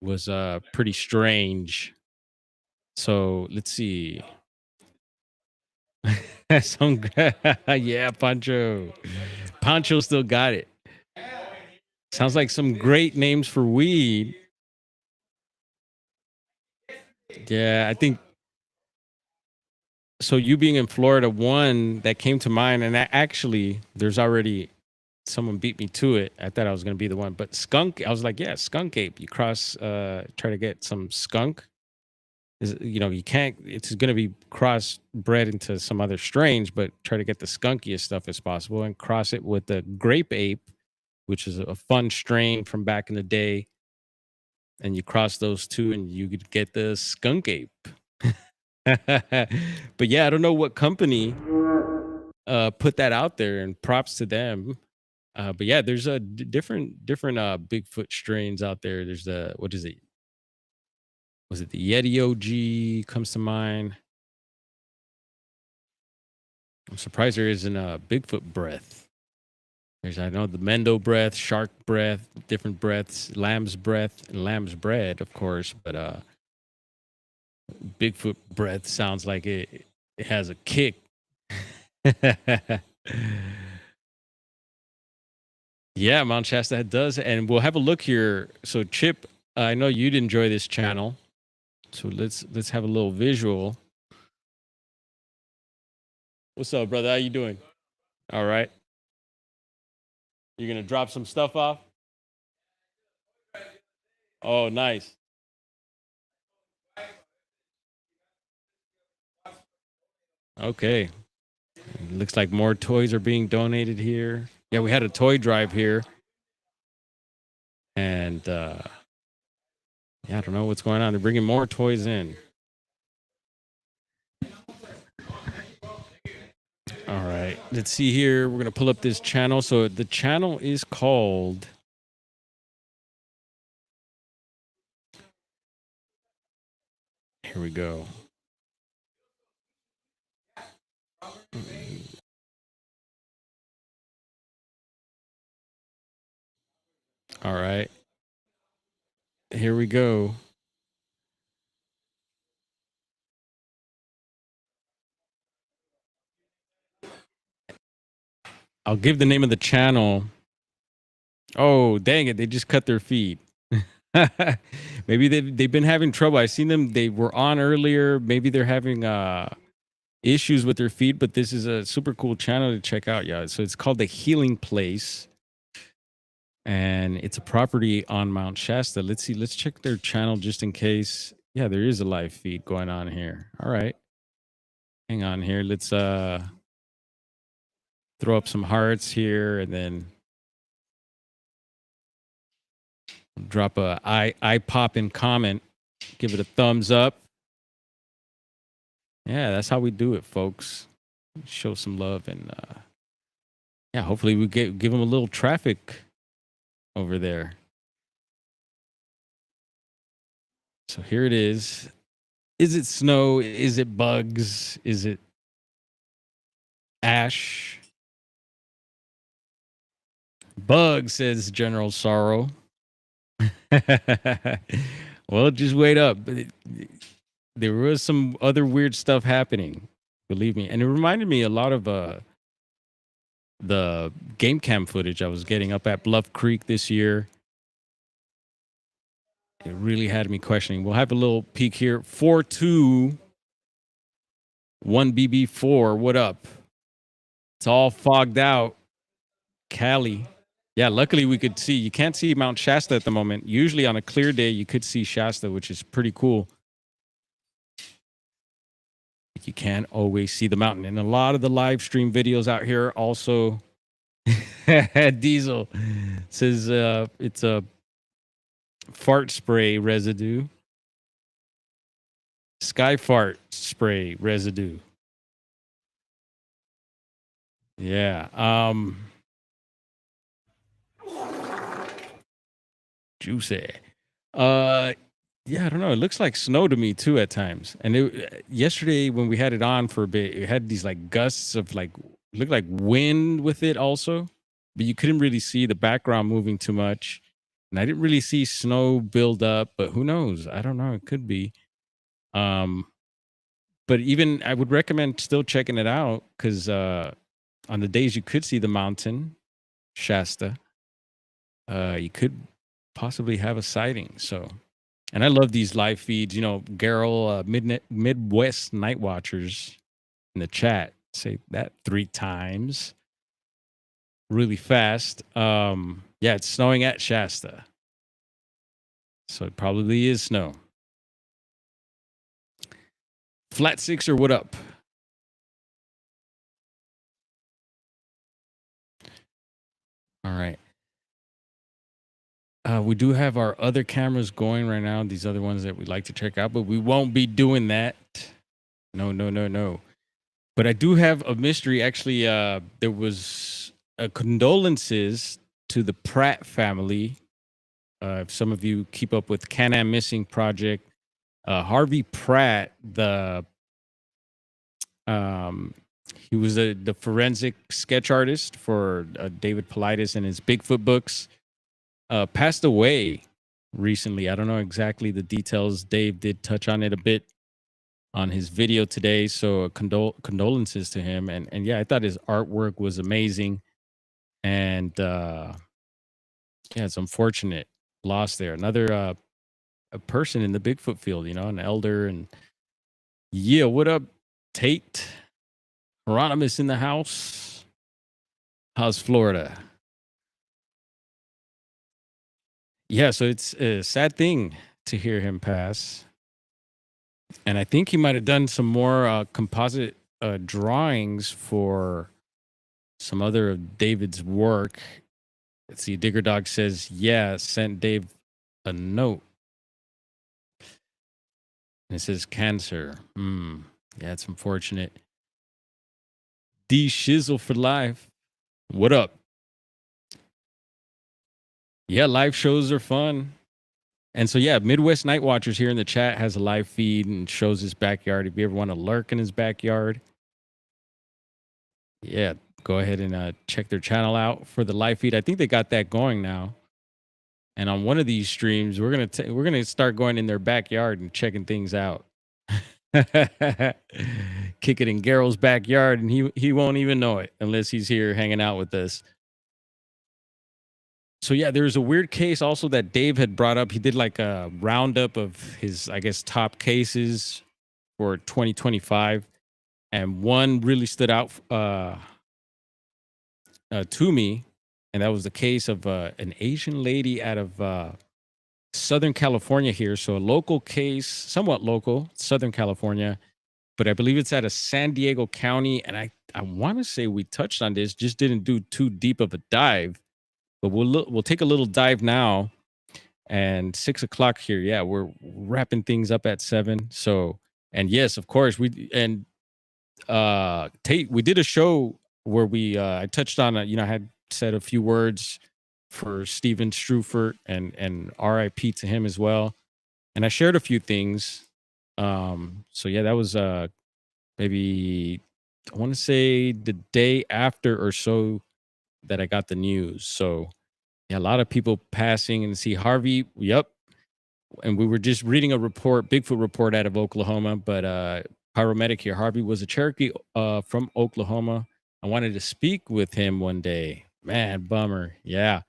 was pretty strange. So let's see. Some yeah, Pancho. Pancho still got it. Sounds like some great names for weed. Yeah, I think so. You being in Florida, one that came to mind, and actually, there's already someone beat me to it. I thought I was going to be the one, but skunk. I was like, yeah, skunk ape. You try to get some skunk. You can't. It's going to be crossbred into some other strains, but try to get the skunkiest stuff as possible and cross it with the grape ape, which is a fun strain from back in the day. And you cross those two, and you could get the skunk ape. But yeah, I don't know what company put that out there, and props to them. But yeah, there's a different Bigfoot strains out there. There's what is it? Was it the Yeti OG comes to mind? I'm surprised there isn't a Bigfoot breath. I know the Mendo breath, shark breath, different breaths, lamb's breath, and lamb's bread, of course. But Bigfoot breath sounds like it has a kick. Yeah, Mount Shasta does, and we'll have a look here. So, Chip, I know you'd enjoy this channel, so let's have a little visual. What's up, brother? How you doing? All right. You're gonna drop some stuff off? Oh, nice. Okay. Looks like more toys are being donated here. Yeah, we had a toy drive here. And yeah, I don't know what's going on. They're bringing more toys in. All right. Let's see here. We're going to pull up this channel. So the channel is called Here we go. All right. Here we go. I'll give the name of the channel. Oh, dang it. They just cut their feed. Maybe they've been having trouble. I seen them. They were on earlier. Maybe they're having issues with their feed, but this is a super cool channel to check out. Yeah. So it's called The Healing Place. And it's a property on Mount Shasta. Let's see. Let's check their channel just in case. Yeah, there is a live feed going on here. All right. Hang on here. Let's throw up some hearts here and then drop a eye pop in comment. Give it a thumbs up. Yeah, that's how we do it, folks. Show some love and yeah, hopefully we give them a little traffic over there. So here it is. Is it snow? Is it bugs? Is it ash? Bug, says General Sorrow. Well, just wait up. There was some other weird stuff happening, believe me. And it reminded me a lot of the game cam footage I was getting up at Bluff Creek this year. It really had me questioning. We'll have a little peek here. 421BB4. What up? It's all fogged out. Cali. Yeah, luckily we could see. You can't see Mount Shasta at the moment. Usually on a clear day, you could see Shasta, which is pretty cool. You can't always see the mountain. And a lot of the live stream videos out here also. Diesel says it's a fart spray residue. Sky fart spray residue. Yeah. Juicy. Yeah, I don't know. It looks like snow to me too at times. And yesterday when we had it on for a bit, it had these like gusts of like looked like wind with it also, but you couldn't really see the background moving too much. And I didn't really see snow build up, but who knows? I don't know. It could be. But even I would recommend still checking it out because on the days you could see the mountain, Shasta, you could possibly have a sighting. So, and I love these live feeds. You know, Garrel, Midwest Night Watchers in the chat say that 3 times really fast. Yeah, it's snowing at Shasta. So it probably is snow. Flat Sixer, what up? All right. We do have our other cameras going right now. These other ones that we'd like to check out, but we won't be doing that. No. But I do have a mystery. Actually, there was condolences to the Pratt family. If some of you keep up with Can-Am Missing Project, Harvey Pratt, he was the forensic sketch artist for David Paulides and his Bigfoot books. Passed away recently. I don't know exactly the details. Dave did touch on it a bit on his video today. So condolences to him. And yeah, I thought his artwork was amazing. And yeah, it's unfortunate loss there. Another a person in the Bigfoot field, you know, an elder. And yeah, what up, Tate? Hieronymus in the house. How's Florida? Yeah, so it's a sad thing to hear him pass. And I think he might have done some more composite drawings for some other of David's work. Let's see, Digger Dog says, yeah, sent Dave a note. And it says cancer. Yeah, it's unfortunate. D Shizzle for life. What up? Yeah, live shows are fun. And so, yeah, Midwest Night Watchers here in the chat has a live feed and shows his backyard. If you ever want to lurk in his backyard, yeah, go ahead and check their channel out for the live feed. I think they got that going now. And on one of these streams, we're gonna start going in their backyard and checking things out. Kick it in Garrel's backyard, and he won't even know it unless he's here hanging out with us. So yeah, there's a weird case also that Dave had brought up. He did like a roundup of his, I guess, top cases for 2025, and one really stood out to me, and that was the case of an Asian lady out of Southern California here. So a local case, somewhat local, Southern California, but I believe it's out of San Diego County, and I want to say we touched on this, just didn't do too deep of a dive. But we'll take a little dive now, and 6 o'clock here. Yeah, we're wrapping things up at 7. So, and yes, of course, we did a show where I touched on I had said a few words for Steven Strufert and RIP to him as well, and I shared a few things. So yeah, that was maybe I want to say the day after or so that I got the news. So yeah, a lot of people passing, and see Harvey. Yep. And we were just reading a report, Bigfoot report out of Oklahoma, but pyromedic here. Harvey was a Cherokee from Oklahoma. I wanted to speak with him one day. Man, bummer. Yeah.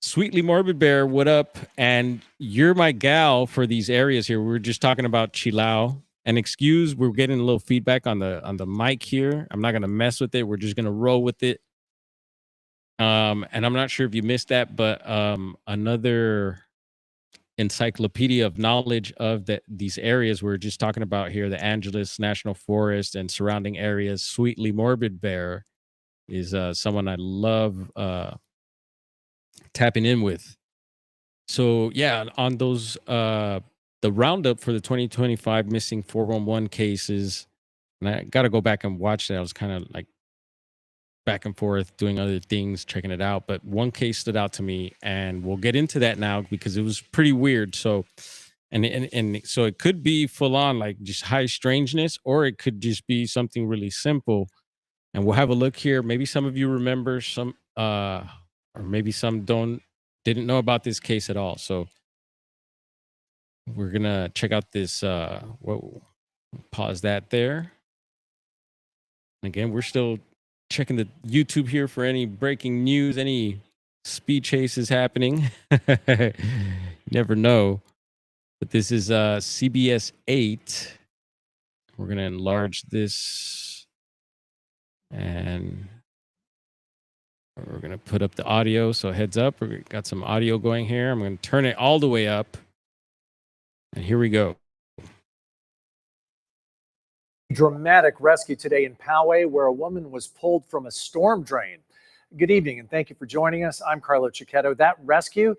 Sweetly Morbid Bear, what up? And you're my gal for these areas here. We were just talking about Chilao. And excuse, we're getting a little feedback on the mic here. I'm not gonna mess with it. We're just gonna roll with it. And I'm not sure if you missed that, but another encyclopedia of knowledge of these areas we're just talking about here, the Angeles National Forest and surrounding areas. Sweetly Morbid Bear is someone I love tapping in with. So yeah, on those the roundup for the 2025 missing 411 cases, and I got to go back and watch that. I was kind of like back and forth doing other things, checking it out, but one case stood out to me, and we'll get into that now because it was pretty weird. So and so it could be full on like just high strangeness, or it could just be something really simple. And we'll have a look here. Maybe some of you remember some or maybe some didn't know about this case at all. So we're gonna check out this pause that there. Again, we're still checking the YouTube here for any breaking news, any speed chases happening. You never know. But this is CBS 8. We're going to enlarge this, and we're going to put up the audio. So heads up, we've got some audio going here. I'm going to turn it all the way up. And here we go. Dramatic rescue today in Poway, where a woman was pulled from a storm drain. Good evening, and thank you for joining us. I'm Carlo Cicchetto. That rescue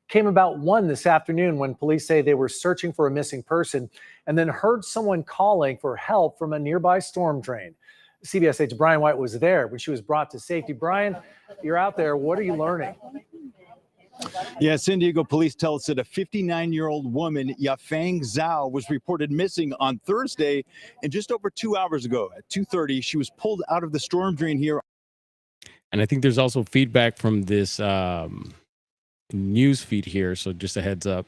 came about 1 this afternoon when police say they were searching for a missing person and then heard someone calling for help from a nearby storm drain. CBS 8's Brian White was there when she was brought to safety. Brian, you're out there. What are you learning? Yeah, San Diego police tell us that a 59-year-old woman, Yafang Zhao, was reported missing on Thursday, and just over 2 hours ago at 2:30, she was pulled out of the storm drain here. And I think there's also feedback from this news feed here, so just a heads up.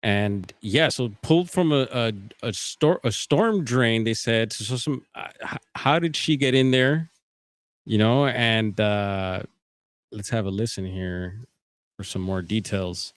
And yeah, so pulled from a storm drain, they said. So how did she get in there? And let's have a listen here for some more details.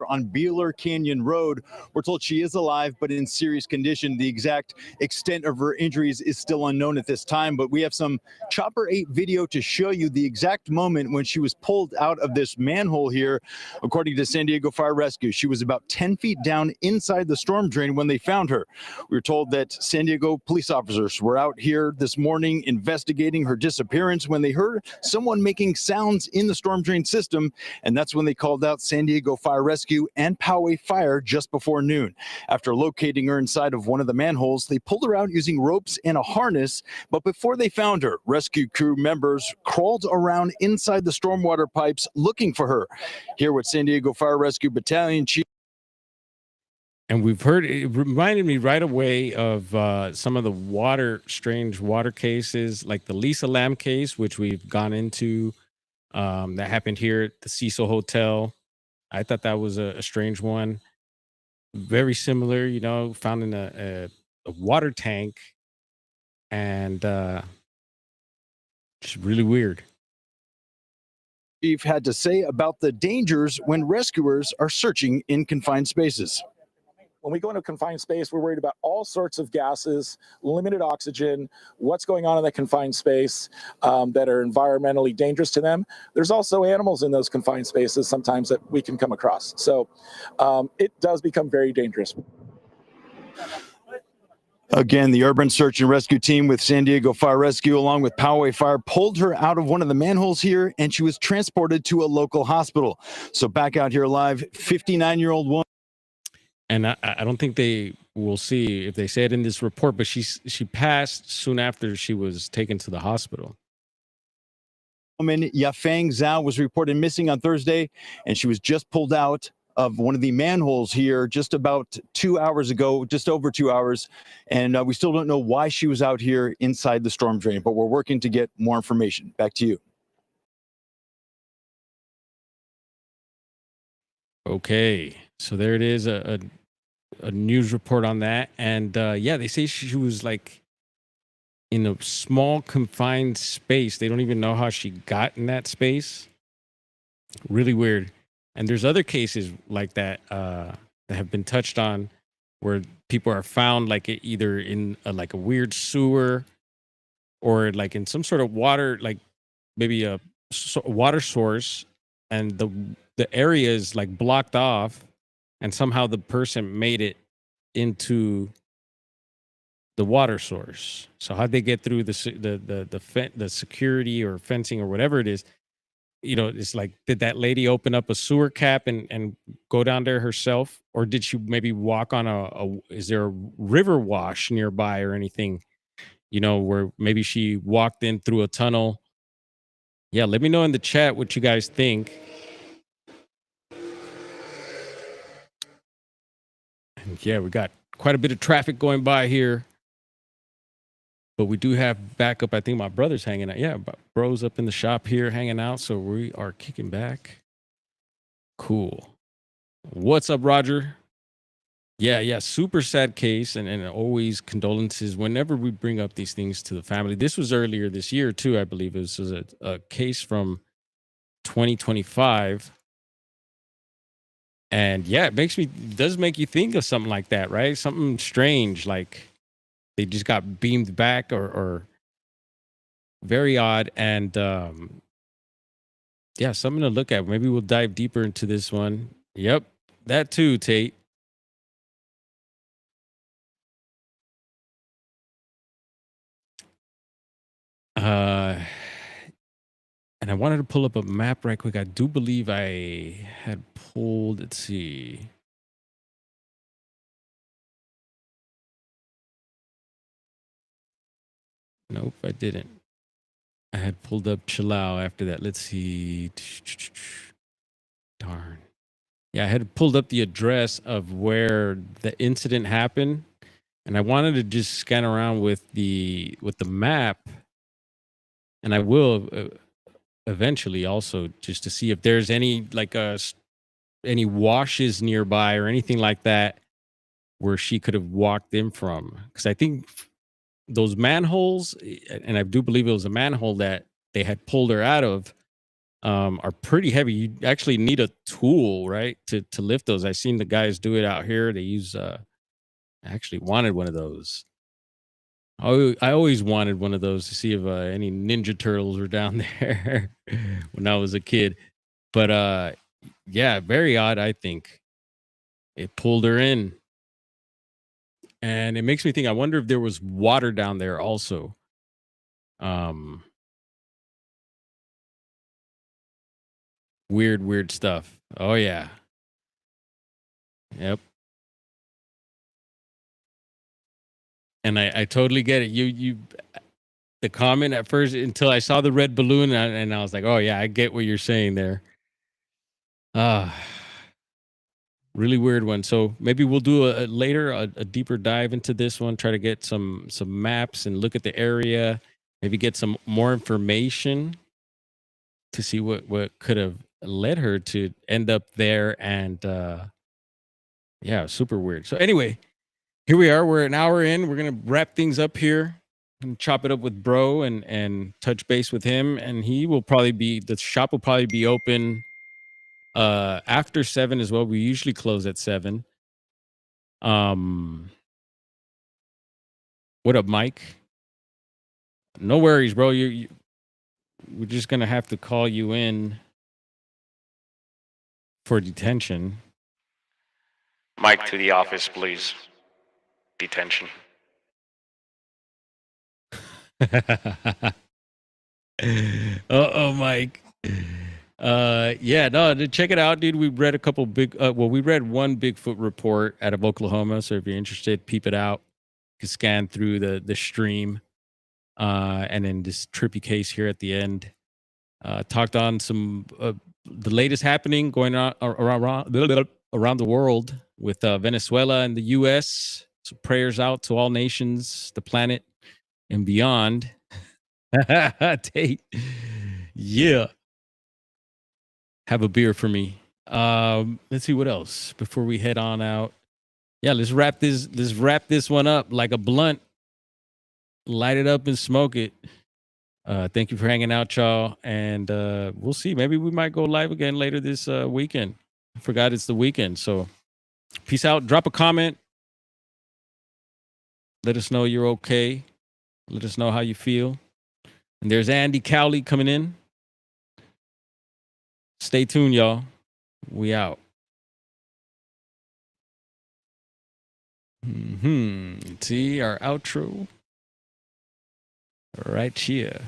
on Beeler Canyon Road. We're told she is alive, but in serious condition. The exact extent of her injuries is still unknown at this time, but we have some Chopper 8 video to show you the exact moment when she was pulled out of this manhole here. According to San Diego Fire Rescue, she was about 10 feet down inside the storm drain when they found her. We were told that San Diego police officers were out here this morning investigating her disappearance when they heard someone making sounds in the storm drain system, and that's when they called out San Diego Fire Rescue and Poway Fire just before noon. After locating her inside of one of the manholes, they pulled her out using ropes and a harness, but before they found her, rescue crew members crawled around inside the stormwater pipes looking for her. Here with San Diego Fire Rescue Battalion Chief. And we've heard, it reminded me right away of some of the strange water cases, like the Lisa Lam case, which we've gone into, that happened here at the Cecil Hotel. I thought that was a strange one. Very similar, found in a water tank, and just really weird. Chief had to say about the dangers when rescuers are searching in confined spaces. When we go into a confined space, we're worried about all sorts of gases, limited oxygen, what's going on in that confined space that are environmentally dangerous to them. There's also animals in those confined spaces sometimes that we can come across. So it does become very dangerous. Again, the urban search and rescue team with San Diego Fire Rescue along with Poway Fire pulled her out of one of the manholes here, and she was transported to a local hospital. So back out here live, 59-year-old woman. And I don't think they will see if they say it in this report, but she passed soon after she was taken to the hospital. Woman Yafeng Zhao was reported missing on Thursday, and she was just pulled out of one of the manholes here just about 2 hours ago, just over 2 hours. And we still don't know why she was out here inside the storm drain, but we're working to get more information. Back to you. Okay, so there it is, a news report on that. And yeah, they say she was like in a small confined space. They don't even know how she got in that space. Really weird. And there's other cases like that that have been touched on where people are found like either in like a weird sewer or like in some sort of water, like maybe a water source, and the area is like blocked off, and somehow the person made it into the water source. So how'd they get through the security or fencing or whatever it is? It's like, did that lady open up a sewer cap and go down there herself? Or did she maybe walk on is there a river wash nearby or anything, where maybe she walked in through a tunnel? Yeah, let me know in the chat what you guys think. And yeah, we got quite a bit of traffic going by here. But we do have backup. I think my brother's hanging out. Yeah, bro's up in the shop here hanging out. So we are kicking back. Cool. What's up, Roger? Yeah. Super sad case. And always condolences whenever we bring up these things to the family. This was earlier this year, too, I believe. This was a case from 2025. And yeah, it does make you think of something like that, right? Something strange, like they just got beamed back or very odd. And yeah, something to look at. Maybe we'll dive deeper into this one. Yep, that too, Tate. And I wanted to pull up a map right quick. I do believe I had pulled, let's see. Nope, I didn't. I had pulled up Chilau after that. Let's see. Darn. Yeah, I had pulled up the address of where the incident happened, and I wanted to just scan around with the map, and I will eventually also, just to see if there's any any washes nearby or anything like that where she could have walked in from. Because I think those manholes, and I do believe it was a manhole that they had pulled her out of, are pretty heavy. You actually need a tool, right, to lift those. I've seen the guys do it out here. They use I actually wanted one of those. I always wanted one of those to see if any Ninja Turtles were down there when I was a kid. But yeah, very odd, I think. It pulled her in. And it makes me think, I wonder if there was water down there also. Weird stuff. Oh yeah. Yep. And I totally get it. You the comment at first until I saw the red balloon and I was like, oh yeah, I get what you're saying there. Really weird one. So maybe we'll do a later a deeper dive into this one, try to get some maps and look at the area, maybe get some more information to see what could have led her to end up there. And yeah, super weird. So anyway, here we are. We're an hour in. We're gonna wrap things up here and chop it up with bro and touch base with him. And he will probably be, the shop will probably be open after 7 as well. We usually close at 7. What up, Mike? No worries, bro. We're just gonna have to call you in for detention. Mike to the office, please. Detention. Uh-oh, Mike. Yeah, no, check it out, dude. We read a couple we read one Bigfoot report out of Oklahoma. So if you're interested, peep it out. You can scan through the stream. And then this trippy case here at the end. Talked on some the latest happening going on around the world with Venezuela and the U.S. So prayers out to all nations, the planet, and beyond. Tate, yeah. Have a beer for me. Let's see what else before we head on out. Yeah, let's wrap this one up like a blunt. Light it up and smoke it. Thank you for hanging out, y'all. And we'll see. Maybe we might go live again later this weekend. I forgot it's the weekend. So peace out. Drop a comment. Let us know you're okay. Let us know how you feel. And there's Andy Cowley coming in. Stay tuned, y'all. We out. See our outro right here.